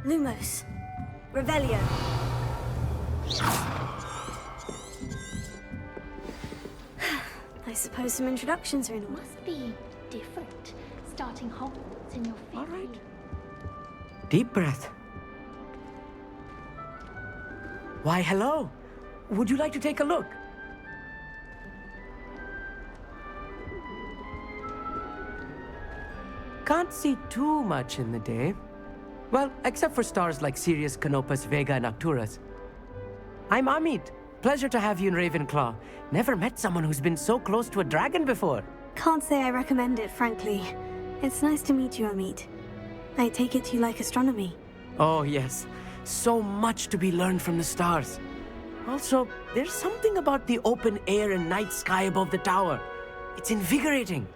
Lumos. Revelio. I suppose some introductions are in order. Must be different, starting Hogwarts in your fifth All right. year. Deep breath. Why, hello. Would you like to take a look? Can't see too much in the day. Well, except for stars like Sirius, Canopus, Vega, and Arcturus. I'm Amit. Pleasure to have you in Ravenclaw. Never met someone who's been so close to a dragon before. Can't say I recommend it, frankly. It's nice to meet you, Amit. I take it you like astronomy. Oh, yes. So much to be learned from the stars. Also, there's something about the open air and night sky above the tower. It's invigorating.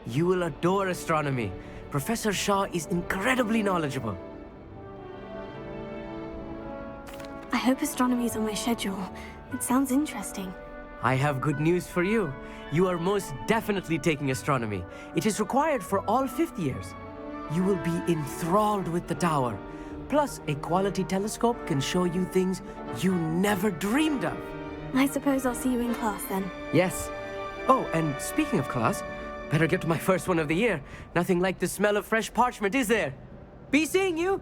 You will adore astronomy. Professor Shaw is incredibly knowledgeable. I hope astronomy's on my schedule. It sounds interesting. I have good news for you. You are most definitely taking astronomy. It is required for all fifth years. You will be enthralled with the tower. Plus, a quality telescope can show you things you never dreamed of. I suppose I'll see you in class then. Yes. Oh, and speaking of class, better get to my first one of the year. Nothing like the smell of fresh parchment, is there? Be seeing you!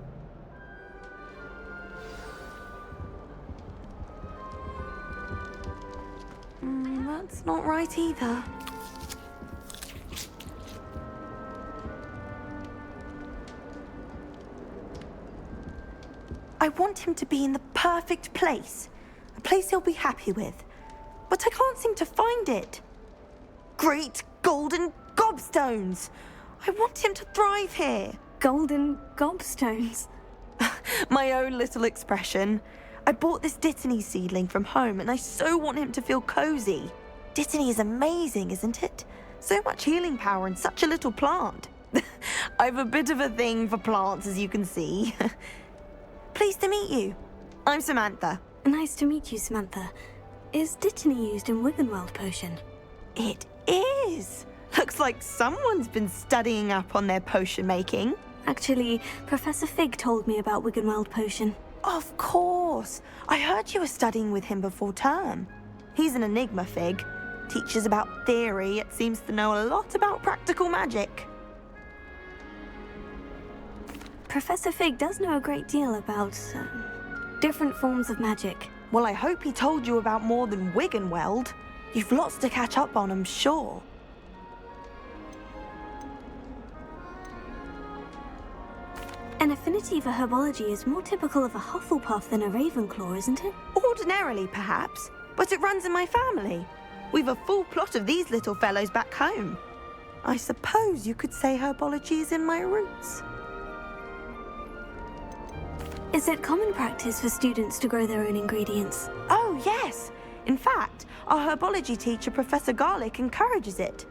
That's not right either. I want him to be in the perfect place. A place he'll be happy with. But I can't seem to find it. Great golden gobstones! I want him to thrive here. Golden gobstones. My own little expression. I bought this Dittany seedling from home and I so want him to feel cozy. Dittany is amazing, isn't it? So much healing power in such a little plant. I've a bit of a thing for plants, as you can see. Pleased to meet you. I'm Samantha. Nice to meet you, Samantha. Is Dittany used in Wiggenweld potion? It is. Looks like someone's been studying up on their potion making. Actually, Professor Fig told me about Wiggenweld potion. Of course. I heard you were studying with him before term. He's an enigma, Fig. Teaches about theory, yet seems to know a lot about practical magic. Professor Fig does know a great deal about different forms of magic. Well, I hope he told you about more than Wiggenweld. You've lots to catch up on, I'm sure. An affinity for herbology is more typical of a Hufflepuff than a Ravenclaw, isn't it? Ordinarily, perhaps, but it runs in my family. We've a full plot of these little fellows back home. I suppose you could say herbology is in my roots. Is it common practice for students to grow their own ingredients? Oh, yes. In fact, our herbology teacher, Professor Garlick, encourages it.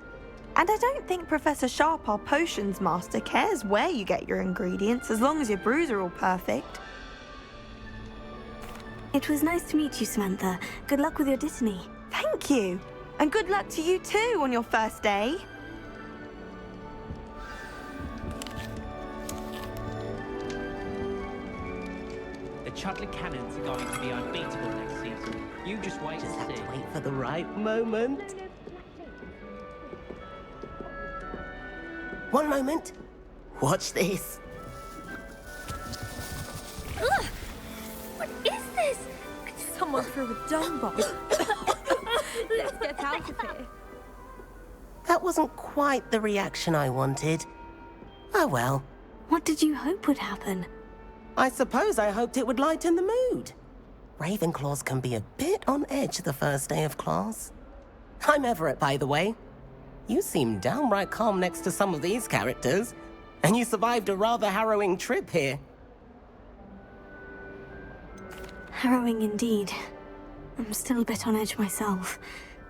And I don't think Professor Sharp, our potions master, cares where you get your ingredients, as long as your brews are all perfect. It was nice to meet you, Samantha. Good luck with your Dittany. Thank you. And good luck to you too on your first day. The Chudley Cannons are going to be unbeatable next season. You just wait and see. Wait for the right moment. One moment. Watch this. Ugh! What is this? Someone threw a dung bomb. Let's get out of here. That wasn't quite the reaction I wanted. Oh well. What did you hope would happen? I suppose I hoped it would lighten the mood. Ravenclaws can be a bit on edge the first day of class. I'm Everett, by the way. You seem downright calm next to some of these characters, and you survived a rather harrowing trip here. Harrowing indeed. I'm still a bit on edge myself,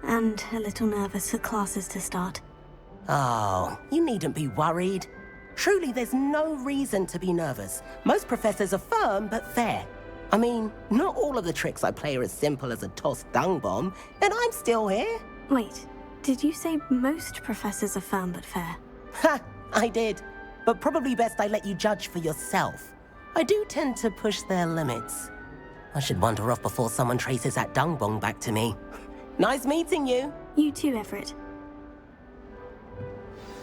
and a little nervous for classes to start. Oh, you needn't be worried. Truly, there's no reason to be nervous. Most professors are firm but fair. I mean, not all of the tricks I play are as simple as a tossed dung bomb, and I'm still here. Wait, did you say most professors are firm but fair? Ha! I did. But probably best I let you judge for yourself. I do tend to push their limits. I should wander off before someone traces that dung bong back to me. Nice meeting you. You too, Everett.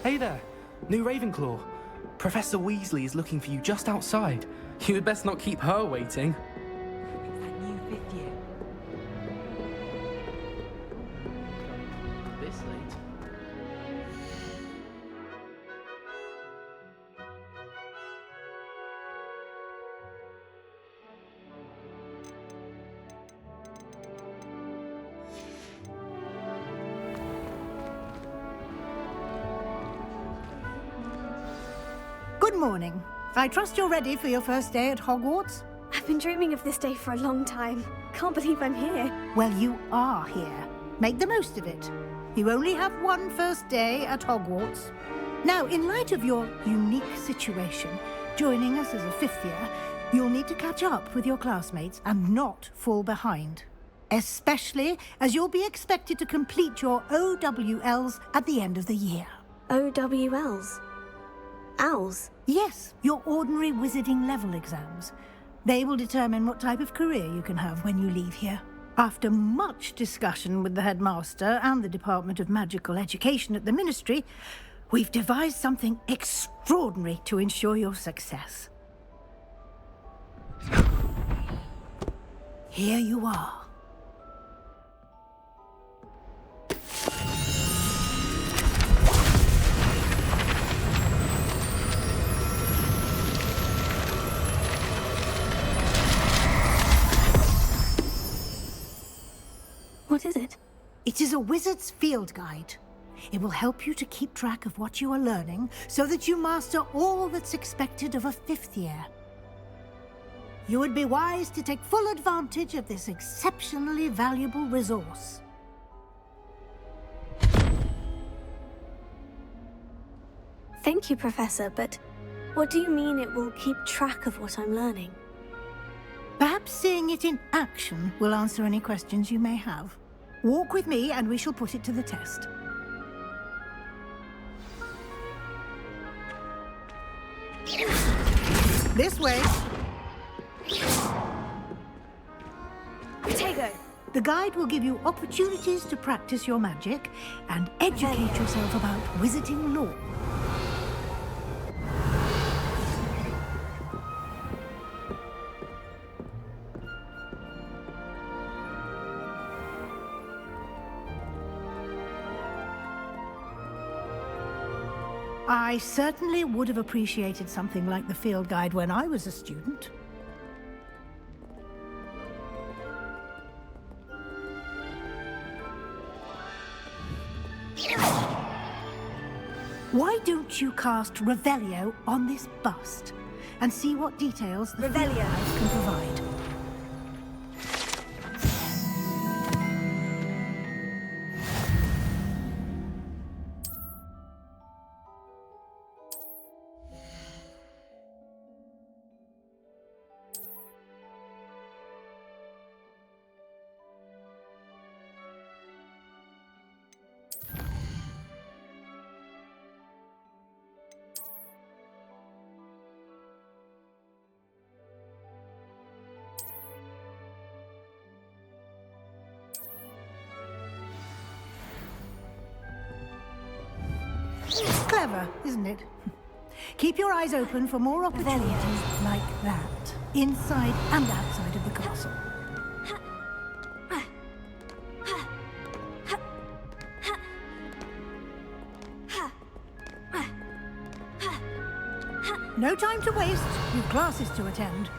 Hey there, new Ravenclaw. Professor Weasley is looking for you just outside. You had best not keep her waiting. It's that new fifth year. This late? Good morning. I trust you're ready for your first day at Hogwarts? I've been dreaming of this day for a long time. Can't believe I'm here. Well, you are here. Make the most of it. You only have one first day at Hogwarts. Now, in light of your unique situation, joining us as a fifth year, you'll need to catch up with your classmates and not fall behind. Especially as you'll be expected to complete your OWLs at the end of the year. OWLs? Owls? Yes, your ordinary wizarding level exams. They will determine what type of career you can have when you leave here. After much discussion with the headmaster and the Department of Magical Education at the Ministry, we've devised something extraordinary to ensure your success. Here you are. What is it? It is a wizard's field guide. It will help you to keep track of what you are learning so that you master all that's expected of a fifth year. You would be wise to take full advantage of this exceptionally valuable resource. Thank you, Professor, but what do you mean it will keep track of what I'm learning? Perhaps seeing it in action will answer any questions you may have. Walk with me and we shall put it to the test. This way. Protego! The guide will give you opportunities to practice your magic and educate yourself about wizarding lore. I certainly would have appreciated something like the field guide when I was a student. Why don't you cast Revelio on this bust and see what details the field Revelio. guide can provide? Clever, isn't it? Keep your eyes open for more opportunities like that, inside and outside of the castle. No time to waste. You've classes to attend.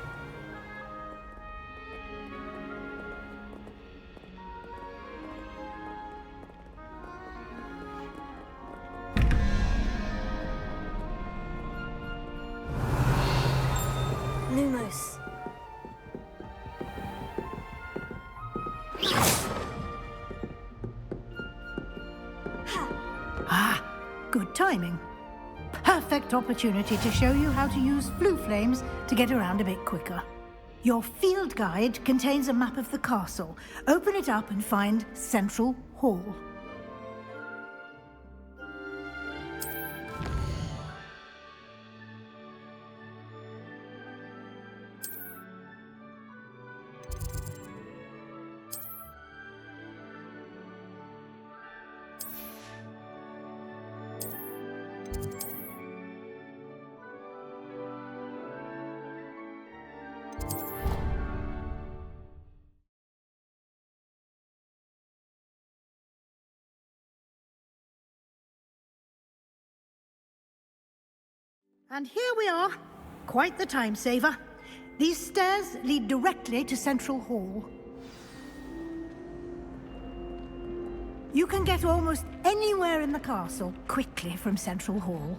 Lumos. Ah, good timing. Perfect opportunity to show you how to use flue flames to get around a bit quicker. Your field guide contains a map of the castle. Open it up and find Central Hall. And here we are. Quite the time saver. These stairs lead directly to Central Hall. You can get almost anywhere in the castle quickly from Central Hall.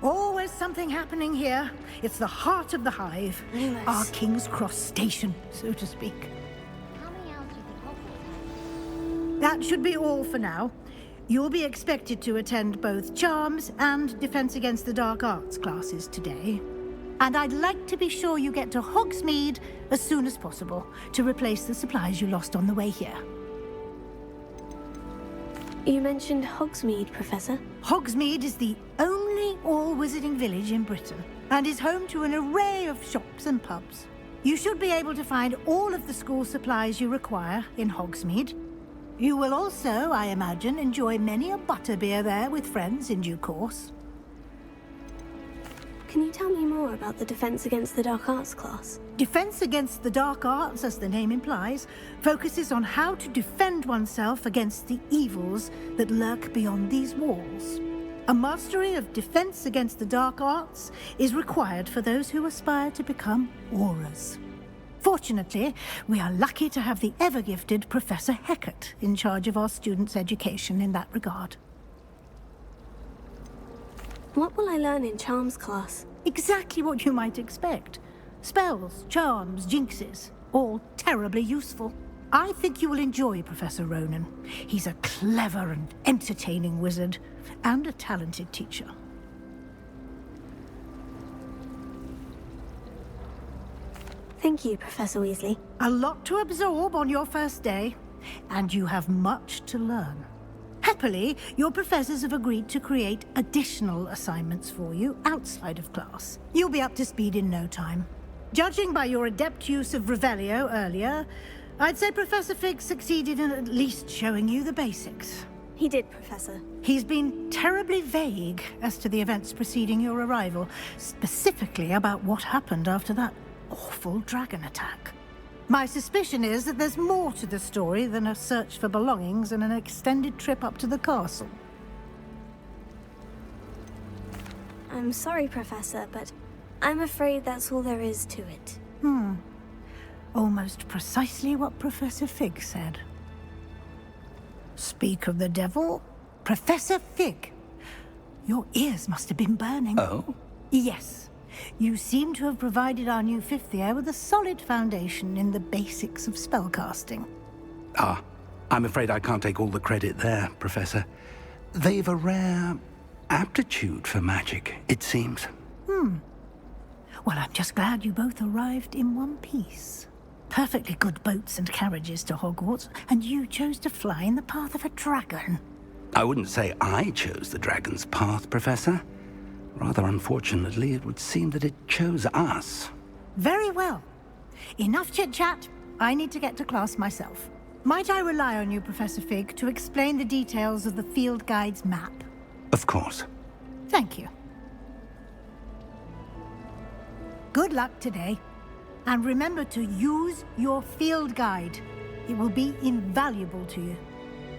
Always something happening here. It's the heart of the hive. Lumos. Our King's Cross station, so to speak. How many hours do you think Hogwarts has? That should be all for now. You'll be expected to attend both Charms and Defense Against the Dark Arts classes today. And I'd like to be sure you get to Hogsmeade as soon as possible to replace the supplies you lost on the way here. You mentioned Hogsmeade, Professor. Hogsmeade is the only all-wizarding village in Britain and is home to an array of shops and pubs. You should be able to find all of the school supplies you require in Hogsmeade. You will also, I imagine, enjoy many a butterbeer there with friends in due course. Can you tell me more about the Defense Against the Dark Arts class? Defense Against the Dark Arts, as the name implies, focuses on how to defend oneself against the evils that lurk beyond these walls. A mastery of Defense Against the Dark Arts is required for those who aspire to become Aurors. Fortunately, we are lucky to have the ever-gifted Professor Hecat in charge of our students' education in that regard. What will I learn in Charms class? Exactly what you might expect. Spells, charms, jinxes, all terribly useful. I think you will enjoy Professor Ronan. He's a clever and entertaining wizard, and a talented teacher. Thank you, Professor Weasley. A lot to absorb on your first day, and you have much to learn. Happily, your professors have agreed to create additional assignments for you outside of class. You'll be up to speed in no time. Judging by your adept use of Revelio earlier, I'd say Professor Fig succeeded in at least showing you the basics. He did, Professor. He's been terribly vague as to the events preceding your arrival, specifically about what happened after that awful dragon attack. My suspicion is that there's more to the story than a search for belongings and an extended trip up to the castle. I'm sorry, Professor, but I'm afraid that's all there is to it. Almost precisely what Professor Fig said. Speak of the devil, Professor Fig. Your ears must have been burning. Oh? Yes. You seem to have provided our new fifth year with a solid foundation in the basics of spellcasting. Ah, I'm afraid I can't take all the credit there, Professor. They've a rare aptitude for magic, it seems. Well, I'm just glad you both arrived in one piece. Perfectly good boats and carriages to Hogwarts, and you chose to fly in the path of a dragon. I wouldn't say I chose the dragon's path, Professor. Rather unfortunately, it would seem that it chose us. Very well. Enough chit-chat. I need to get to class myself. Might I rely on you, Professor Fig, to explain the details of the field guide's map? Of course. Thank you. Good luck today. And remember to use your field guide. It will be invaluable to you.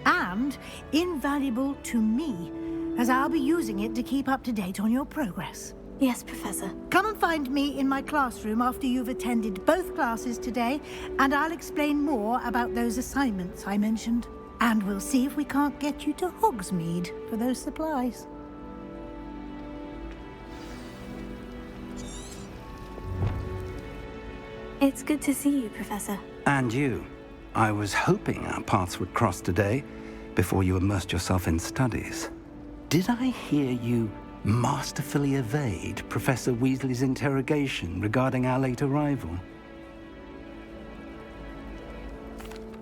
And invaluable to me, as I'll be using it to keep up to date on your progress. Yes, Professor. Come and find me in my classroom after you've attended both classes today, and I'll explain more about those assignments I mentioned. And we'll see if we can't get you to Hogsmeade for those supplies. It's good to see you, Professor. And you. I was hoping our paths would cross today, before you immersed yourself in studies. Did I hear you masterfully evade Professor Weasley's interrogation regarding our late arrival?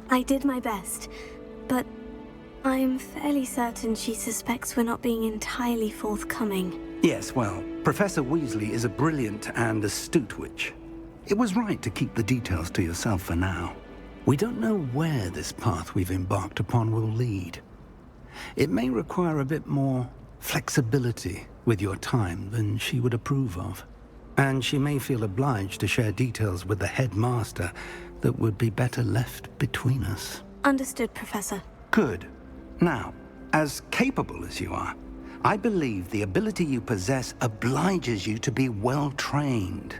I did my best, but I'm fairly certain she suspects we're not being entirely forthcoming. Yes, well, Professor Weasley is a brilliant and astute witch. It was right to keep the details to yourself for now. We don't know where this path we've embarked upon will lead. It may require a bit more flexibility with your time than she would approve of. And she may feel obliged to share details with the headmaster that would be better left between us. Understood, Professor. Good. Now, as capable as you are, I believe the ability you possess obliges you to be well trained.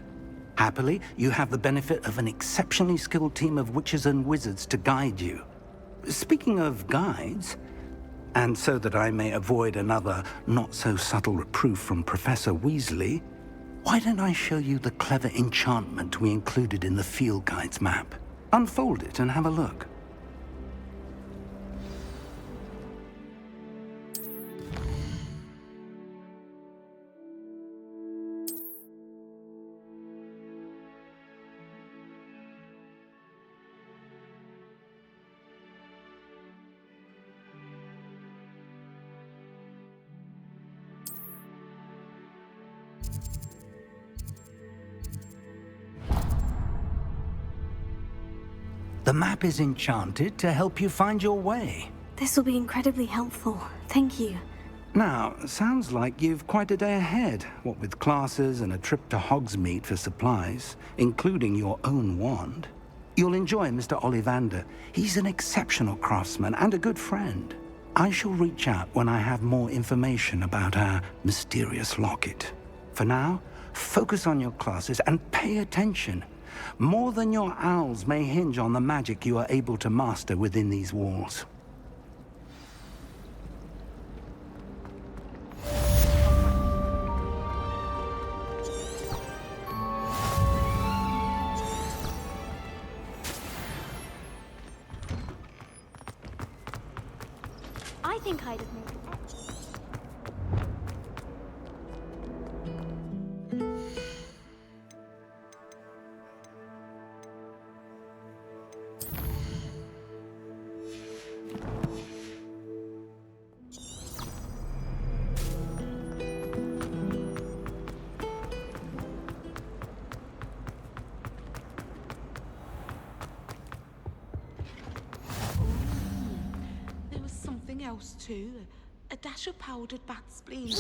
Happily, you have the benefit of an exceptionally skilled team of witches and wizards to guide you. Speaking of guides, and so that I may avoid another not-so-subtle reproof from Professor Weasley, why don't I show you the clever enchantment we included in the field guide's map? Unfold it and have a look. The map is enchanted to help you find your way. This will be incredibly helpful. Thank you. Now, sounds like you've quite a day ahead, what with classes and a trip to Hogsmeade for supplies, including your own wand. You'll enjoy Mr. Ollivander. He's an exceptional craftsman and a good friend. I shall reach out when I have more information about our mysterious locket. For now, focus on your classes and pay attention. More than your owls may hinge on the magic you are able to master within these walls. I think I'd have made it. There was something else too. A dash of powdered bat spleen.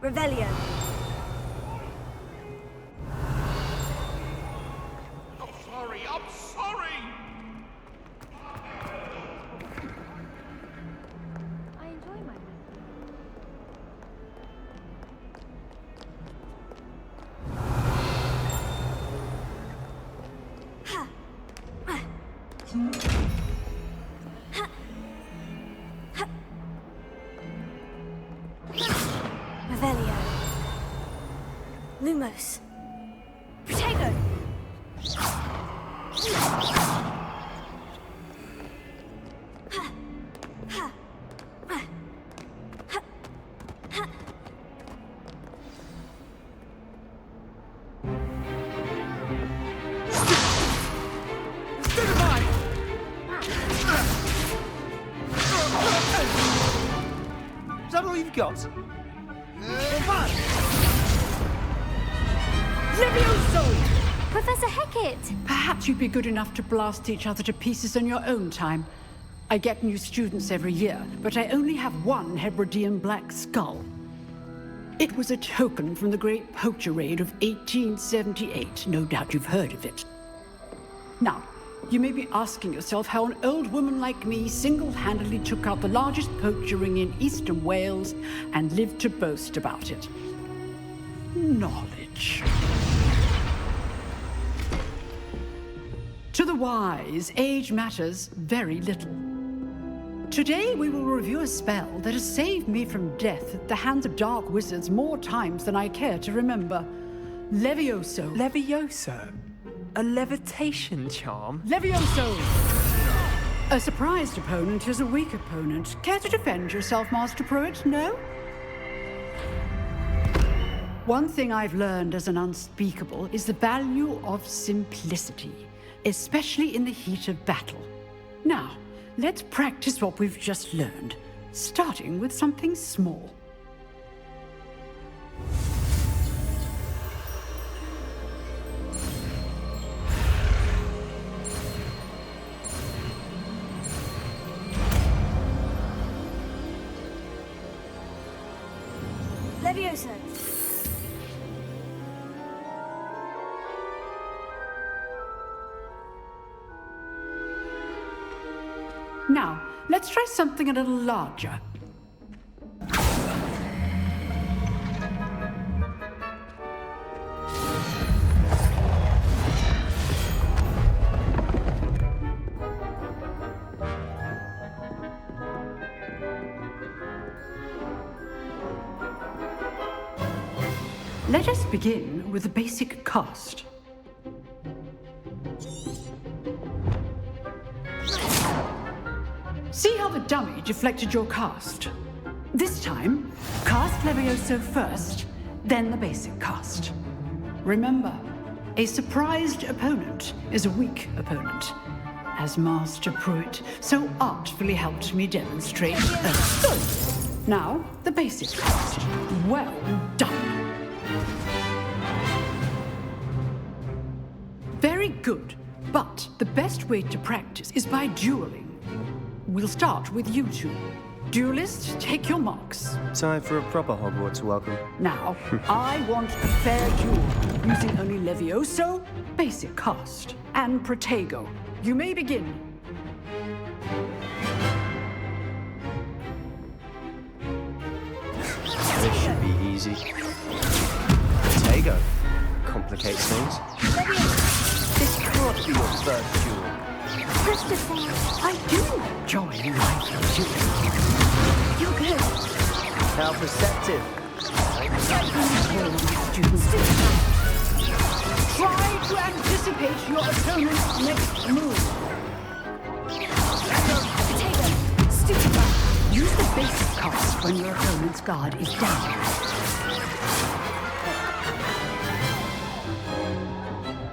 Revelio. I'm sorry, I'm sorry! I enjoy my work. Revelio. Lumos. Protego! Is that all you've got? Professor Hecat! Perhaps you'd be good enough to blast each other to pieces in your own time. I get new students every year, but I only have one Hebridean black skull. It was a token from the Great Poacher Raid of 1878. No doubt you've heard of it. Now, you may be asking yourself how an old woman like me single-handedly took out the largest poacher ring in eastern Wales and lived to boast about it. Knowledge. To the wise, age matters very little. Today we will review a spell that has saved me from death at the hands of dark wizards more times than I care to remember. Levioso. Levioso? A levitation charm? Levioso! A surprised opponent is a weak opponent. Care to defend yourself, Master Pruitt? No? One thing I've learned as an unspeakable is the value of simplicity, especially in the heat of battle. Now, let's practice what we've just learned, starting with something small. Levioso. Now, let's try something a little larger. Let us begin with the basic cast. See how the dummy deflected your cast? This time, cast Levioso first, then the basic cast. Remember, a surprised opponent is a weak opponent, as Master Pruitt so artfully helped me demonstrate earlier. Now, the basic cast. Well done. Very good, but the best way to practice is by dueling. We'll start with you two. Duelists, take your marks. Time for a proper Hogwarts welcome. Now, I want a fair duel, using only Levioso, basic cast, and Protego. You may begin. This should be easy. Protego. Complicates things. This can't be your first duel. Christopher, I do enjoy life dueling. You're good. How perceptive. Try to anticipate your opponent's next move. Use the basic cast when your opponent's guard is down.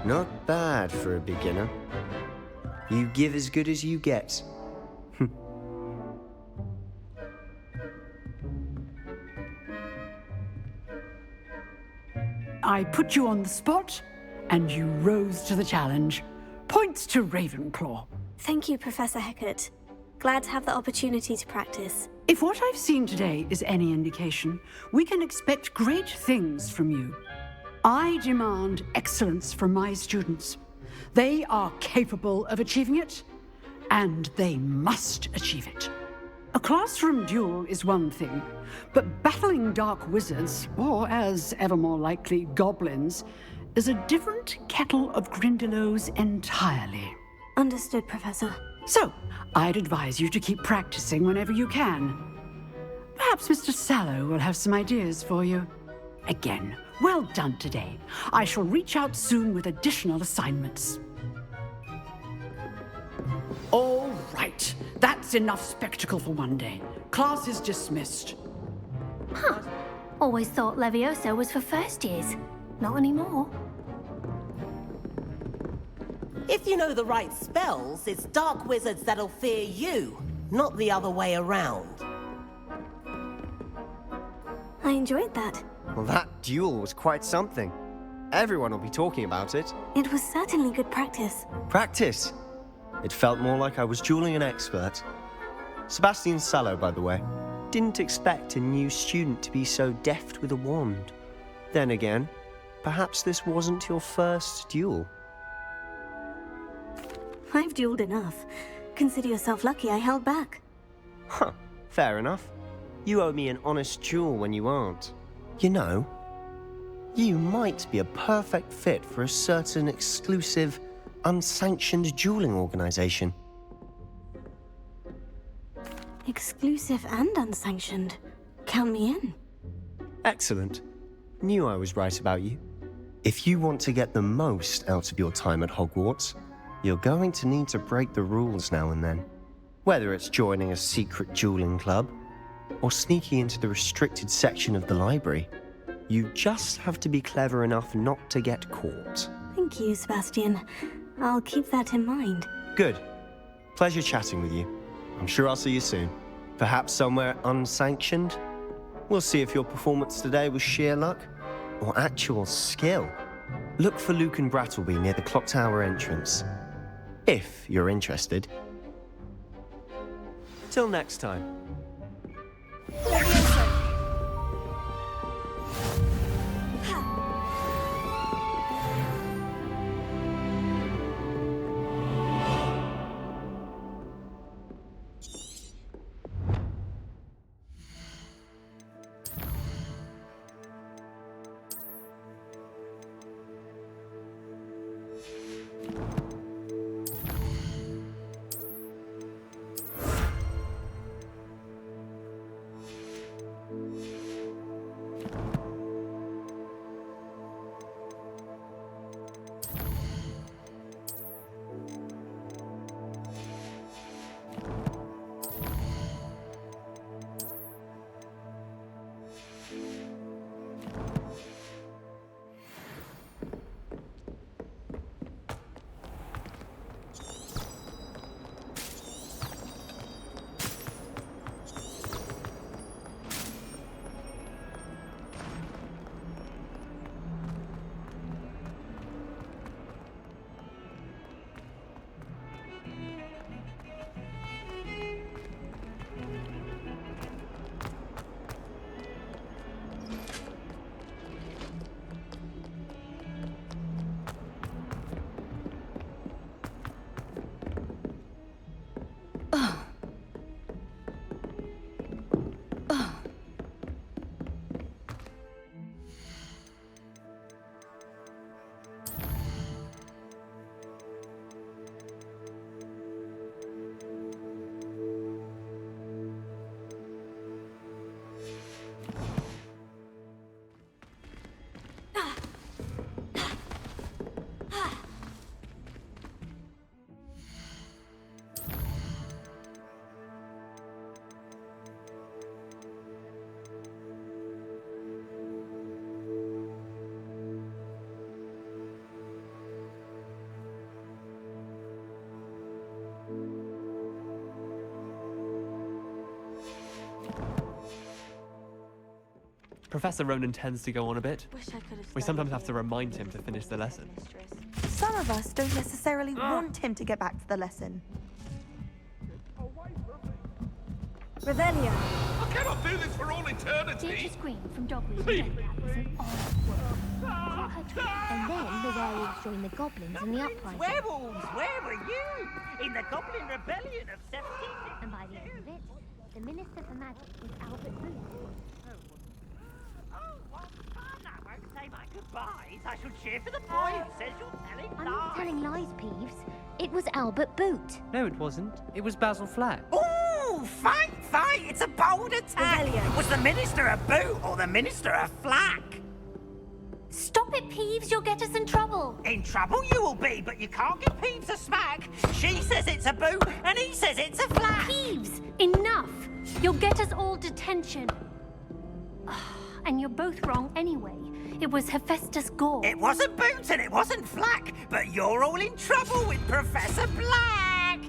Not bad for a beginner. You give as good as you get. I put you on the spot, and you rose to the challenge. Points to Ravenclaw. Thank you, Professor Hecat. Glad to have the opportunity to practice. If what I've seen today is any indication, we can expect great things from you. I demand excellence from my students. They are capable of achieving it, and they must achieve it. A classroom duel is one thing, but battling dark wizards, or as ever more likely, goblins, is a different kettle of Grindylows entirely. Understood, Professor. So, I'd advise you to keep practicing whenever you can. Perhaps Mr. Sallow will have some ideas for you. Again, well done today. I shall reach out soon with additional assignments. All right, that's enough spectacle for one day. Class is dismissed. Huh. Always thought Levioso was for first years. Not anymore. If you know the right spells, it's dark wizards that'll fear you, not the other way around. I enjoyed that. Well, that duel was quite something. Everyone will be talking about it. It was certainly good practice. Practice? It felt more like I was dueling an expert. Sebastian Sallow, by the way. Didn't expect a new student to be so deft with a wand. Then again, perhaps this wasn't your first duel. I've dueled enough. Consider yourself lucky I held back. Huh, fair enough. You owe me an honest duel when you aren't. You know, you might be a perfect fit for a certain exclusive, unsanctioned dueling organization. Exclusive and unsanctioned. Count me in. Excellent. Knew I was right about you. If you want to get the most out of your time at Hogwarts, you're going to need to break the rules now and then. Whether it's joining a secret dueling club, or sneaking into the restricted section of the library, you just have to be clever enough not to get caught. Thank you, Sebastian. I'll keep that in mind. Good. Pleasure chatting with you. I'm sure I'll see you soon. Perhaps somewhere unsanctioned? We'll see if your performance today was sheer luck or actual skill. Look for Luke and Brattleby near the clock tower entrance. If you're interested. Till next time. Professor Ronan tends to go on a bit. We sometimes have to remind him to finish the lesson. Some of us don't necessarily want him to get back to the lesson. Away from Revelio. I cannot do this for all eternity. Did you scream from Dogweed? That was an odd word. Caught her twin. And then the werewolves joined the goblins in the uprising. Werewolves, where were you? In the Goblin Rebellion of 17... And by the end of it, the Minister for Magic was Albert Booth. Oh, what fun! I won't say my goodbyes. I shall cheer for the boy who says you're telling lies. I'm not telling lies, Peeves. It was Albert Boot. No, it wasn't. It was Basil Flack. Ooh, fight! It's a bold attack! Revelio. Was the Minister a boot or the Minister a flack? Stop it, Peeves. You'll get us in trouble. In trouble you will be, but you can't give Peeves a smack. She says it's a boot, and he says it's a flack. Peeves, enough. You'll get us all detention. And you're both wrong anyway. It was Hephaestus Gore. It wasn't boot and it wasn't flack, but you're all in trouble with Professor Black.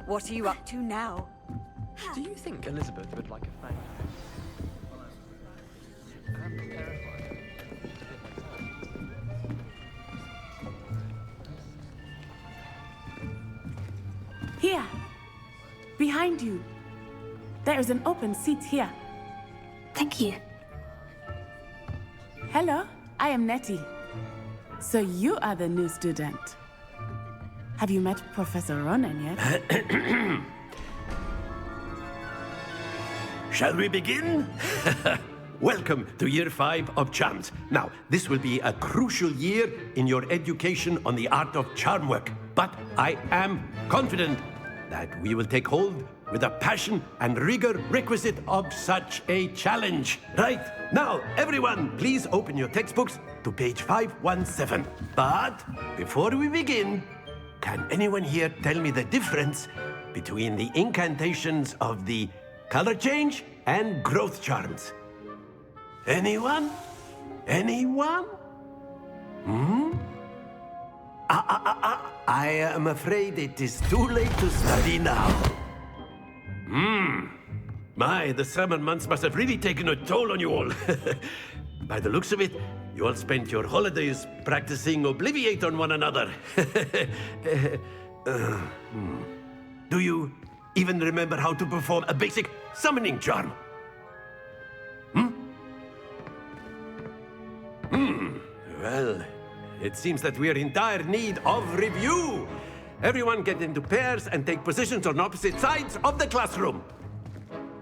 What are you up to now? Do you think Elizabeth would like a thank you? I'm terrified. Here. Behind you. There is an open seat here. Thank you. Hello, I am Nettie. So you are the new student. Have you met Professor Ronan yet? Shall we begin? Welcome to Year 5 of Charms. Now, this will be a crucial year in your education on the art of charm work. But I am confident that we will take hold with the passion and rigor requisite of such a challenge. Right, now, everyone, please open your textbooks to page 517. But before we begin, can anyone here tell me the difference between the incantations of the color change and growth charms? Anyone? Anyone? I am afraid it is too late to study now. My, the summer months must have really taken a toll on you all. By the looks of it, you all spent your holidays practicing Obliviate on one another. Do you even remember how to perform a basic summoning charm? Well, it seems that we are in dire need of review. Everyone get into pairs and take positions on opposite sides of the classroom.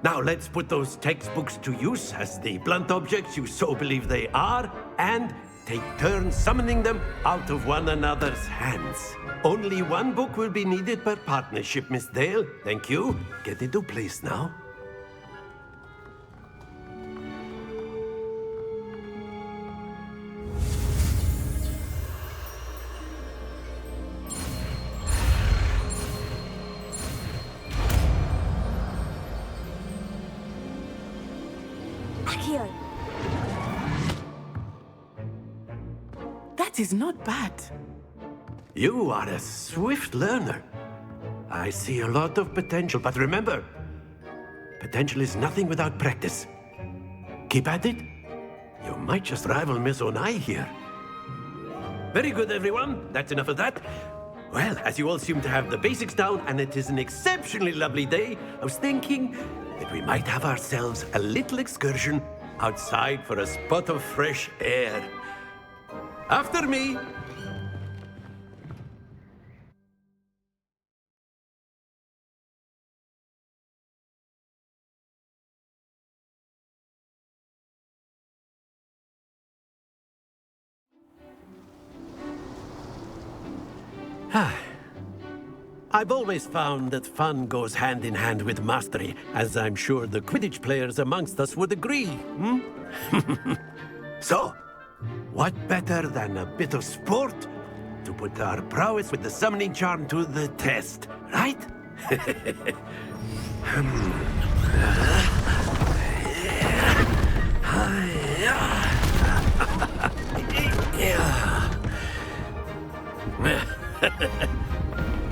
Now let's put those textbooks to use as the blunt objects you so believe they are, and take turns summoning them out of one another's hands. Only one book will be needed per partnership, Miss Dale. Thank you. Get into place now. Accio. That is not bad. You are a swift learner. I see a lot of potential, but remember, potential is nothing without practice. Keep at it. You might just rival Miss Onai here. Very good, everyone. That's enough of that. Well, as you all seem to have the basics down, and it is an exceptionally lovely day, I was thinking that we might have ourselves a little excursion outside for a spot of fresh air. After me! I've always found that fun goes hand in hand with mastery, as I'm sure the Quidditch players amongst us would agree, hmm? So, what better than a bit of sport to put our prowess with the summoning charm to the test, right?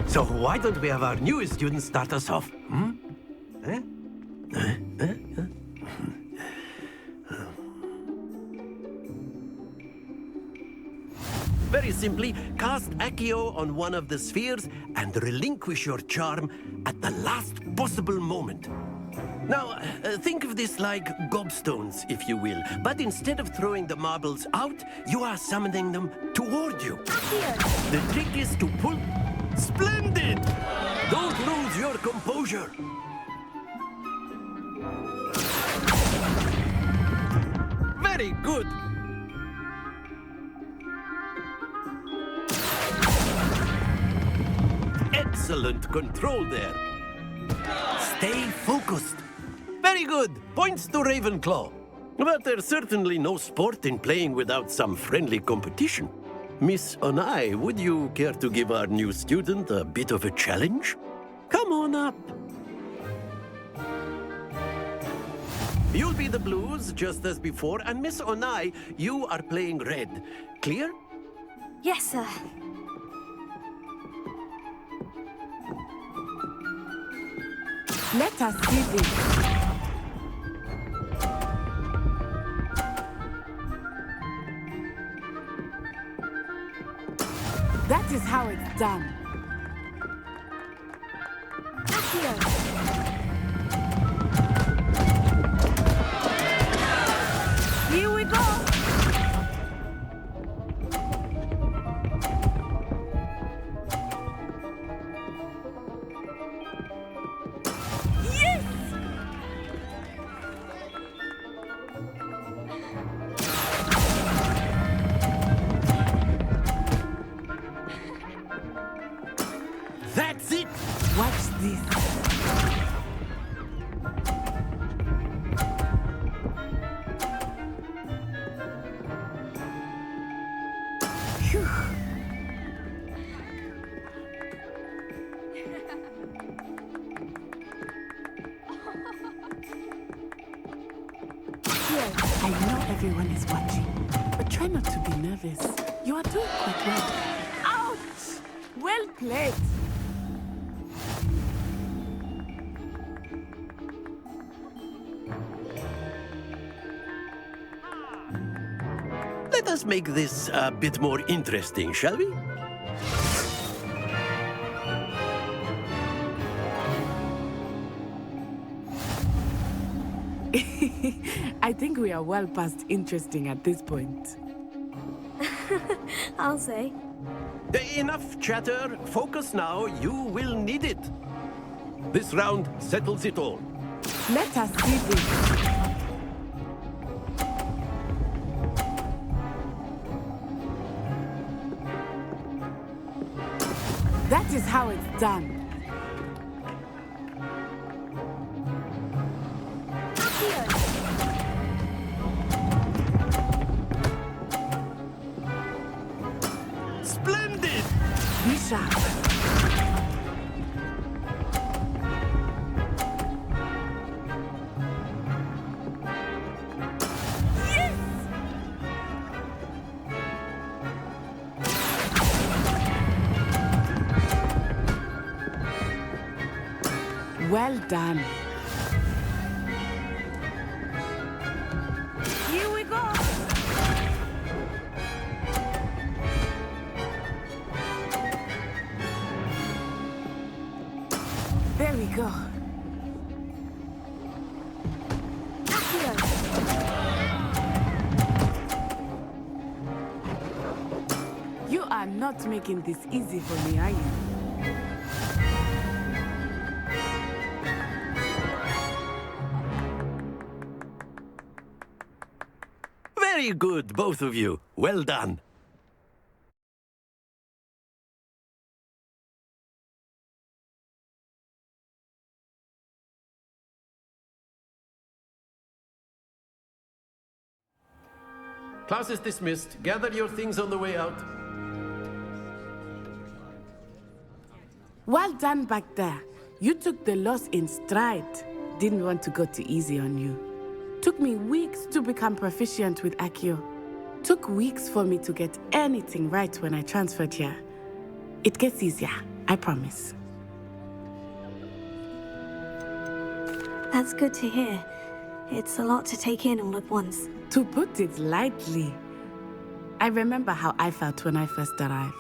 So why don't we have our newest student start us off? Hmm? Very simply, cast Accio on one of the spheres and relinquish your charm at the last possible moment. Now, think of this like gobstones, if you will. But instead of throwing the marbles out, you are summoning them toward you. The trick is to pull... Splendid! Don't lose your composure. Very good. Excellent control there. Stay focused. Very good. Points to Ravenclaw. But there's certainly no sport in playing without some friendly competition. Miss Onai, would you care to give our new student a bit of a challenge? Come on up. You'll be the blues, just as before, and Miss Onai, you are playing red. Clear? Yes, sir. Let us see this. That is how it's done. Here we go. Yes! That's it! Watch this. Phew. I know everyone is watching, but try not to be nervous. You are doing quite well. Ouch! Well played. Let us make this a bit more interesting, shall we? I think we are well past interesting at this point. I'll say. Enough chatter. Focus now. You will need it. This round settles it all. Let us see this. That is how it's done. Splendid! Be sharp. Well done. Here we go. There we go. not making this easy for me, are you? Very good, both of you. Well done. Class is dismissed. Gather your things on the way out. Well done back there. You took the loss in stride. Didn't want to go too easy on you. Took me weeks to become proficient with Accio. Took weeks for me to get anything right when I transferred here. It gets easier, I promise. That's good to hear. It's a lot to take in all at once. To put it lightly, I remember how I felt when I first arrived.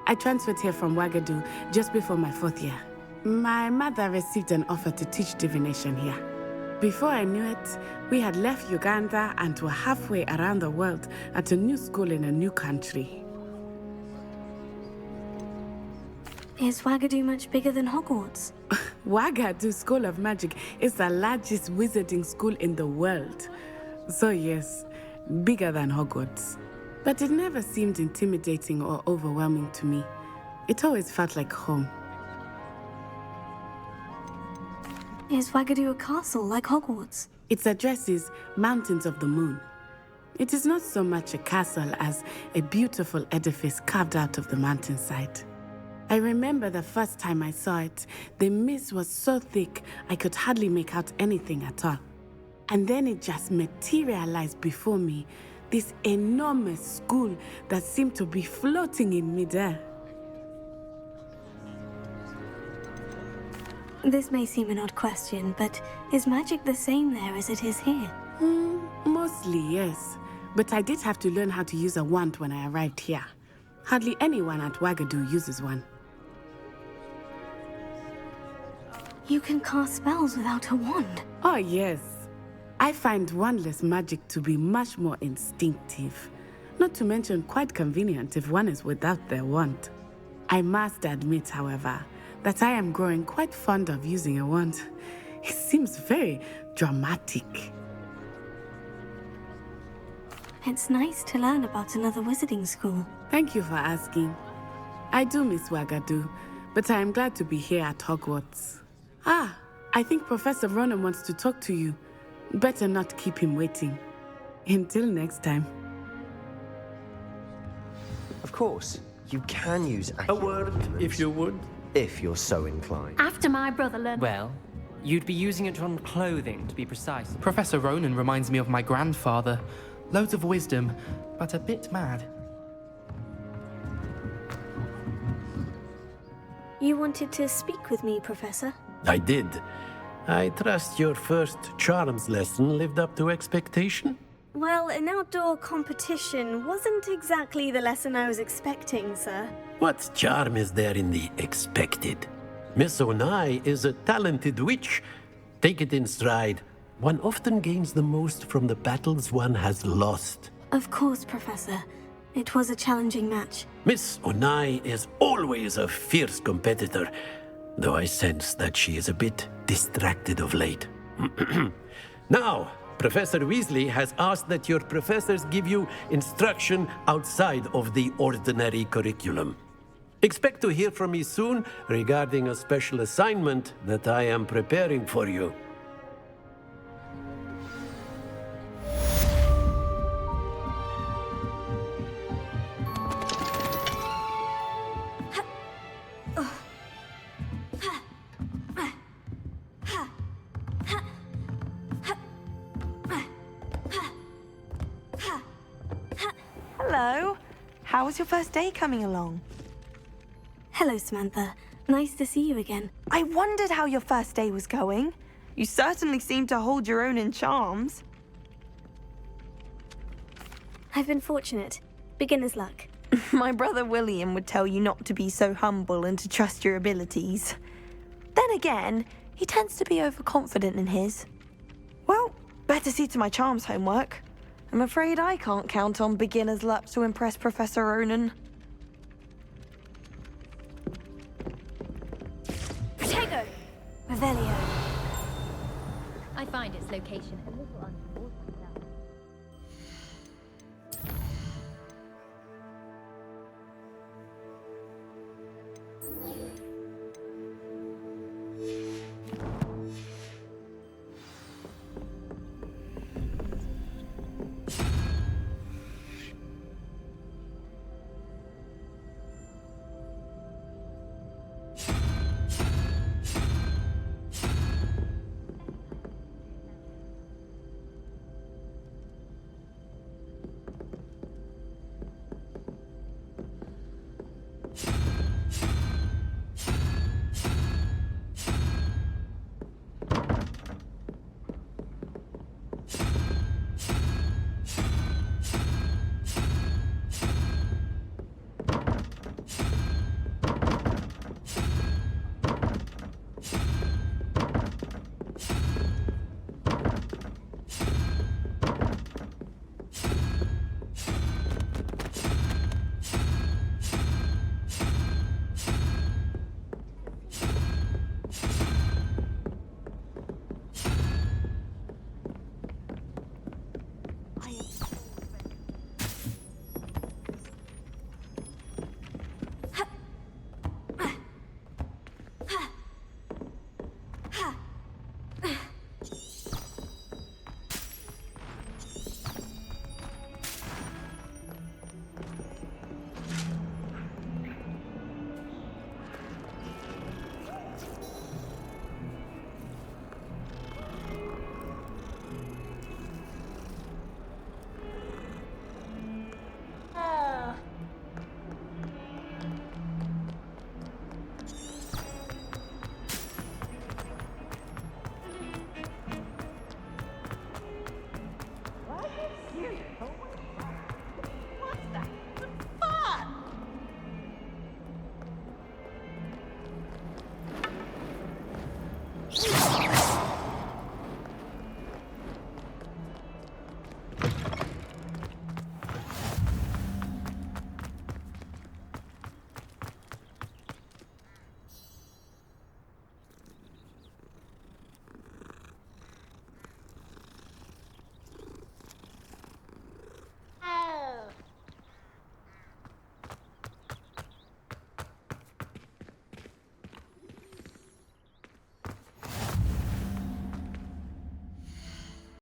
I transferred here from Wagadu just before my 4th year. My mother received an offer to teach divination here. Before I knew it, we had left Uganda and were halfway around the world at a new school in a new country. Is Wagadu much bigger than Hogwarts? Wagadu School of Magic is the largest wizarding school in the world. So yes, bigger than Hogwarts. But it never seemed intimidating or overwhelming to me. It always felt like home. Is Wagadu a castle like Hogwarts? Its address is Mountains of the Moon. It is not so much a castle as a beautiful edifice carved out of the mountainside. I remember the first time I saw it, the mist was so thick I could hardly make out anything at all. And then it just materialized before me, this enormous school that seemed to be floating in midair. This may seem an odd question, but is magic the same there as it is here? Mostly, yes. But I did have to learn how to use a wand when I arrived here. Hardly anyone at Wagadu uses one. You can cast spells without a wand? Oh, yes. I find wandless magic to be much more instinctive. Not to mention quite convenient if one is without their wand. I must admit, however, that I am growing quite fond of using a wand. It seems very dramatic. It's nice to learn about another wizarding school. Thank you for asking. I do miss Wagadu, but I am glad to be here at Hogwarts. Ah, I think Professor Ronan wants to talk to you. Better not keep him waiting. Until next time. Of course, you can use A word, if you would. If you're so inclined. After my brother learned... Well, you'd be using it on clothing, to be precise. Professor Ronan reminds me of my grandfather. Loads of wisdom, but a bit mad. You wanted to speak with me, Professor? I did. I trust your first charms lesson lived up to expectation? Well, an outdoor competition wasn't exactly the lesson I was expecting, sir. What charm is there in the expected? Miss Onai is a talented witch. Take it in stride. One often gains the most from the battles one has lost. Of course, Professor. It was a challenging match. Miss Onai is always a fierce competitor, though I sense that she is a bit distracted of late. Now, Professor Weasley has asked that your professors give you instruction outside of the ordinary curriculum. Expect to hear from me soon regarding a special assignment that I am preparing for you. Hello. How was your first day coming along? Hello, Samantha. Nice to see you again. I wondered how your first day was going. You certainly seem to hold your own in charms. I've been fortunate. Beginner's luck. My brother William would tell you not to be so humble and to trust your abilities. Then again, he tends to be overconfident in his. Well, better see to my charms homework. I'm afraid I can't count on beginner's luck to impress Professor Ronan. little untoward myself.